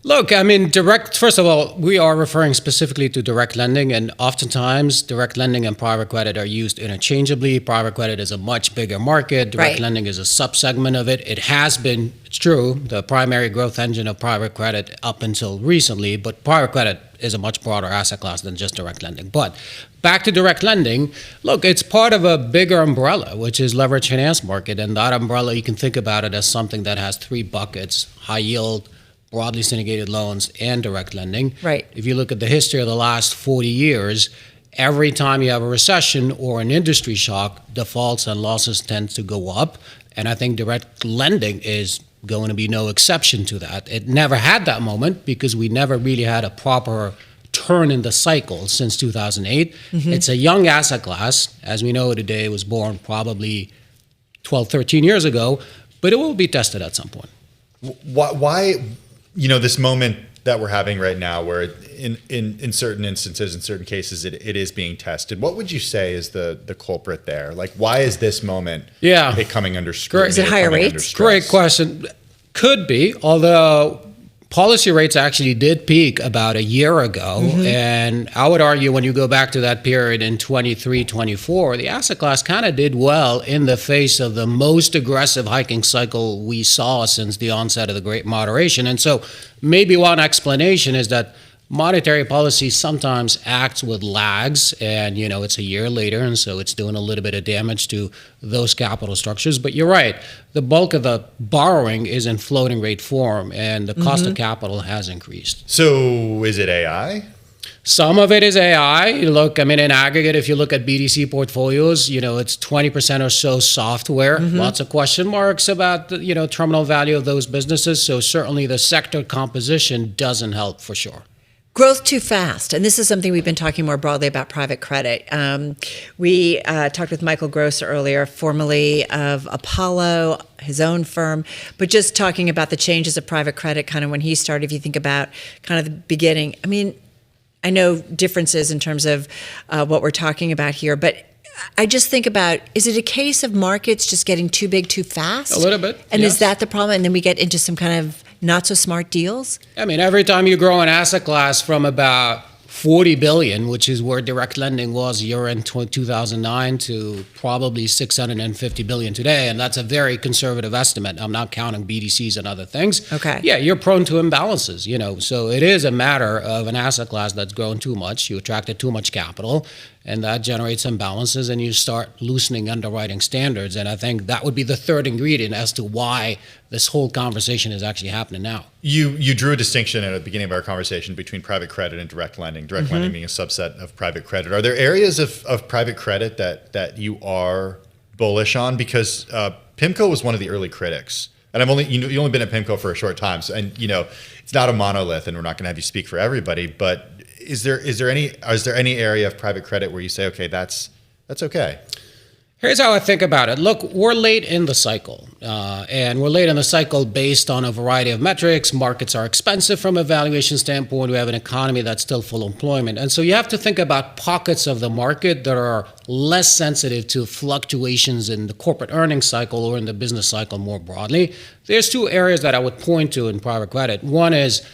Look, I mean, first of all, we are referring specifically to direct lending, and oftentimes direct lending and private credit are used interchangeably. Private credit is a much bigger market. Direct lending is a subsegment of it. It has been, it's true, the primary growth engine of private credit up until recently, but private credit is a much broader asset class than just direct lending. But back to direct lending, look, it's part of a bigger umbrella, which is leveraged finance market, and that umbrella, you can think about it as something that has three buckets: high yield, broadly syndicated loans, and direct lending. Right. If you look at the history of the last 40 years, every time you have a recession or an industry shock, defaults and losses tend to go up. And I think direct lending is going to be no exception to that. It never had that moment because we never really had a proper turn in the cycle since 2008. It's a young asset class. As we know today, it was born probably 12, 13 years ago, but it will be tested at some point. Why this moment that we're having right now, where in certain instances, in certain cases, it is being tested, what would you say is the culprit there? Like, why is this moment it coming under scrutiny? Is it higher rates? Great question. Could be, although policy rates actually did peak about a year ago. And I would argue when you go back to that period in 23, 24, the asset class kind of did well in the face of the most aggressive hiking cycle we saw since the onset of the Great Moderation. And so maybe one explanation is that monetary policy sometimes acts with lags, and it's a year later, and so it's doing a little bit of damage to those capital structures. But you're right, the bulk of the borrowing is in floating rate form, and the cost of capital has increased. So is it AI? Some of it is AI. Look, I mean, in aggregate, if you look at BDC portfolios, it's 20% or so software. Lots of question marks about the terminal value of those businesses. So certainly the sector composition doesn't help for sure. Growth too fast. And this is something we've been talking more broadly about private credit. We talked with Michael Gross earlier, formerly of Apollo, his own firm, but just talking about the changes of private credit kind of when he started, if you think about kind of the beginning. I mean, I know differences in terms of what we're talking about here, but I just think about, is it a case of markets just getting too big too fast? A little bit. And yes. Is that the problem? And then we get into some kind of not so smart deals? I mean, every time you grow an asset class from about 40 billion, which is where direct lending was year-end 2009, to probably 650 billion today, and that's a very conservative estimate. I'm not counting BDCs and other things. Okay. Yeah, you're prone to imbalances, so it is a matter of an asset class that's grown too much. You attracted too much capital, and that generates imbalances, and you start loosening underwriting standards. And I think that would be the third ingredient as to why this whole conversation is actually happening now. You drew a distinction at the beginning of our conversation between private credit and direct lending. Direct lending being a subset of private credit. Are there areas of private credit that you are bullish on? Because PIMCO was one of the early critics. And I've you've only been at PIMCO for a short time, so, and it's not a monolith, and we're not going to have you speak for everybody. But is there any area of private credit where you say, okay, that's okay? Here's how I think about it. Look, we're late in the cycle, and we're late in the cycle based on a variety of metrics. Markets are expensive from a valuation standpoint. We have an economy that's still full employment. And so you have to think about pockets of the market that are less sensitive to fluctuations in the corporate earnings cycle or in the business cycle more broadly. There's two areas that I would point to in private credit. One is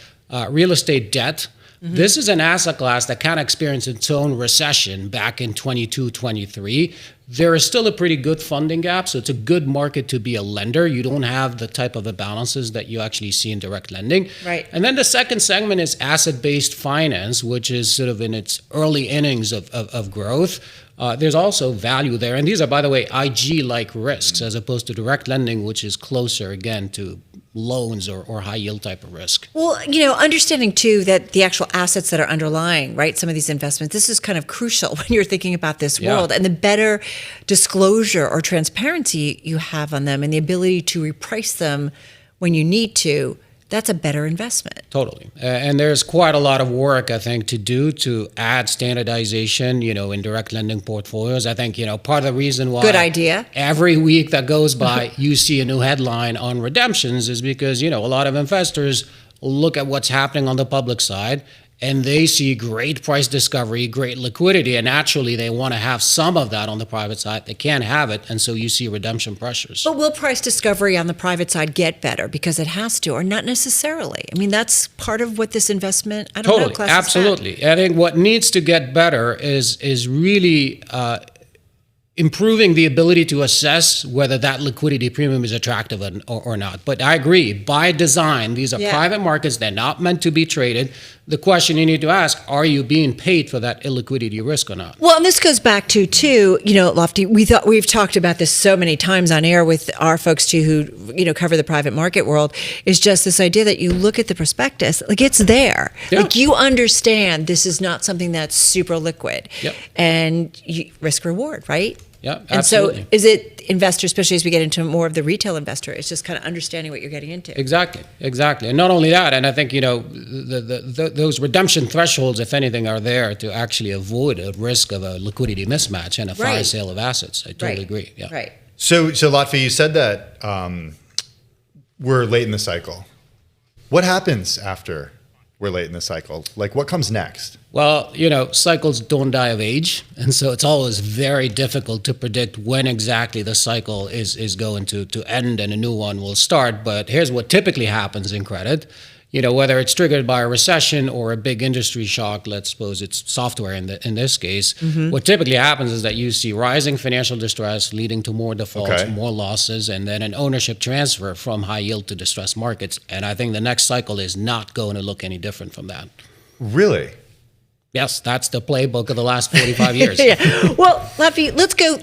real estate debt. This is an asset class that kind of experienced its own recession back in 22, 23. There is still a pretty good funding gap, so it's a good market to be a lender. You don't have the type of imbalances that you actually see in direct lending. Right. And then the second segment is asset-based finance, which is sort of in its early innings of growth. There's also value there. And these are, by the way, IG-like risks as opposed to direct lending, which is closer, again, to loans or high yield type of risk. Well, understanding too that the actual assets that are underlying, right, some of these investments, this is kind of crucial when you're thinking about this world. And the better disclosure or transparency you have on them and the ability to reprice them when you need to, that's a better investment. Totally. And there's quite a lot of work, I think, to do to add standardization, in direct lending portfolios. I think, part of the reason why... Good idea. Every week that goes by, you see a new headline on redemptions is because, a lot of investors look at what's happening on the public side and they see great price discovery, great liquidity, and naturally they want to have some of that on the private side. They can't have it, and so you see redemption pressures. But will price discovery on the private side get better because it has to, or not necessarily? I mean, that's part of what this investment, I don't know, Totally, class is absolutely. I think what needs to get better is really improving the ability to assess whether that liquidity premium is attractive or not. But I agree, by design, these are private markets. They're not meant to be traded. The question you need to ask, are you being paid for that illiquidity risk or not? Well, and this goes back to, too, Lofty, we've talked about this so many times on air with our folks, too, who, cover the private market world, is just this idea that you look at the prospectus, like it's there. Yeah. Like you understand this is not something that's super liquid. Yep. And risk reward, right? Yeah, and absolutely. so is it investors, especially as we get into more of the retail investor, it's just kind of understanding what you're getting into. Exactly. And not only that, and I think, those redemption thresholds, if anything, are there to actually avoid a risk of a liquidity mismatch and a fire sale of assets. I totally agree. Yeah. Right. So Latvia, you said that we're late in the cycle. What happens after we're late in the cycle? Like, what comes next? Well, cycles don't die of age, and so it's always very difficult to predict when exactly the cycle is going to end and a new one will start. But here's what typically happens in credit. Whether it's triggered by a recession or a big industry shock, let's suppose it's software in this case, what typically happens is that you see rising financial distress leading to more defaults, more losses, and then an ownership transfer from high yield to distressed markets. And I think the next cycle is not going to look any different from that. Really? Yes, that's the playbook of the last 45 years. Yeah. Well, Laffy, let's go.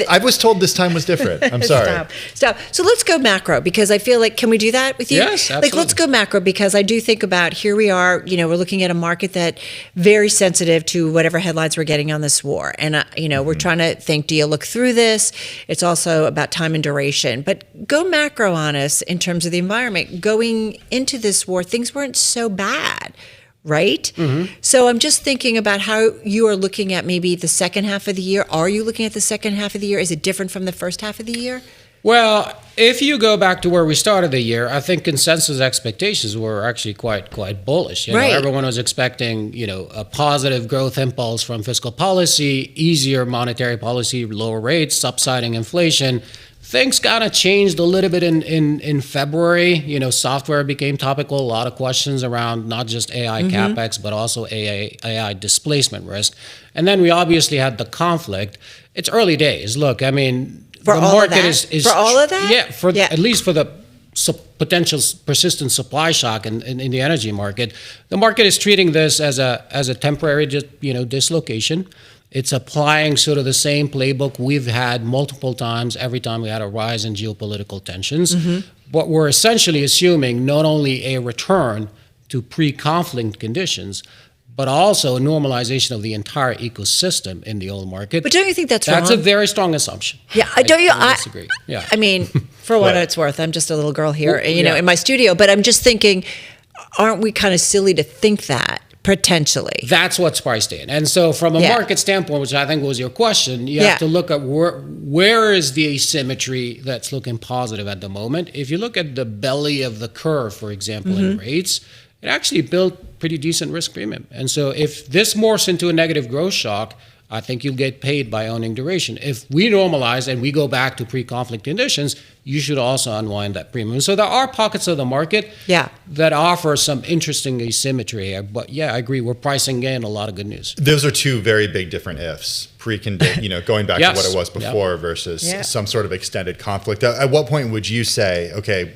I was told this time was different. I'm sorry. Stop. So let's go macro, because I feel like, can we do that with you? Yes, absolutely. Like, let's go macro, because I do think about, here we are, we're looking at a market that very sensitive to whatever headlines we're getting on this war. And, we're trying to think, do you look through this? It's also about time and duration. But go macro on us in terms of the environment. Going into this war, things weren't so bad. Right? So I'm just thinking about how you are looking at maybe the second half of the year. Are you looking at the second half of the year? Is it different from the first half of the year? Well, if you go back to where we started the year, I think consensus expectations were actually quite bullish. Everyone was expecting, a positive growth impulse from fiscal policy, easier monetary policy, lower rates, subsiding inflation. Things kind of changed a little bit in February. Software became topical. A lot of questions around not just AI capex, but also AI displacement risk. And then we obviously had the conflict. It's early days. Look, I mean, for the all market of that? is for all of that? Yeah, at least for the potential persistent supply shock in the energy market. The market is treating this as a temporary dislocation. It's applying sort of the same playbook we've had multiple times every time we had a rise in geopolitical tensions. But we're essentially assuming not only a return to pre-conflict conditions, but also a normalization of the entire ecosystem in the oil market. But don't you think that's wrong? That's a very strong assumption. Yeah, I disagree. Yeah. I mean, for what it's worth, I'm just a little girl here, in my studio. But I'm just thinking, aren't we kind of silly to think that? Potentially. That's what's priced in. And so from a market standpoint, which I think was your question, you have to look at where is the asymmetry that's looking positive at the moment. If you look at the belly of the curve, for example, in rates, it actually built pretty decent risk premium. And so if this morphs into a negative growth shock, I think you'll get paid by owning duration. If we normalize and we go back to pre-conflict conditions, you should also unwind that premium. So there are pockets of the market that offer some interesting asymmetry here. But I agree, we're pricing in a lot of good news. Those are two very big different ifs. Going back to what it was before versus some sort of extended conflict. At what point would you say, okay,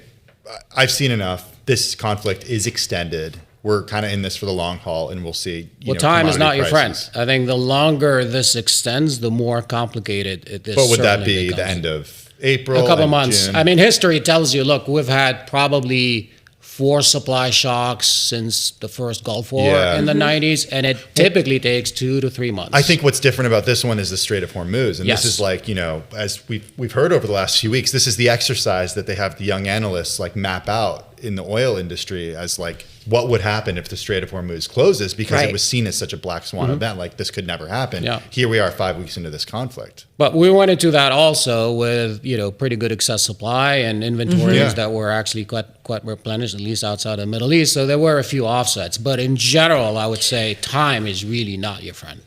I've seen enough, this conflict is extended, we're kind of in this for the long haul, and we'll see. Time is not your friend. I think the longer this extends, the more complicated this. But would that be the end of April? A couple of months. June? I mean, history tells you. Look, we've had probably 4 supply shocks since the first Gulf War in the 90s, and it typically takes 2 to 3 months. I think what's different about this one is the Strait of Hormuz, and this is like, as we've heard over the last few weeks, this is the exercise that they have the young analysts map out. in the oil industry as like what would happen if the Strait of Hormuz closes, because it was seen as such a black swan event, like this could never happen. Yeah. Here we are 5 weeks into this conflict. But we went into that also with, pretty good excess supply and inventories that were actually quite replenished, at least outside of the Middle East. So there were a few offsets. But in general, I would say time is really not your friend.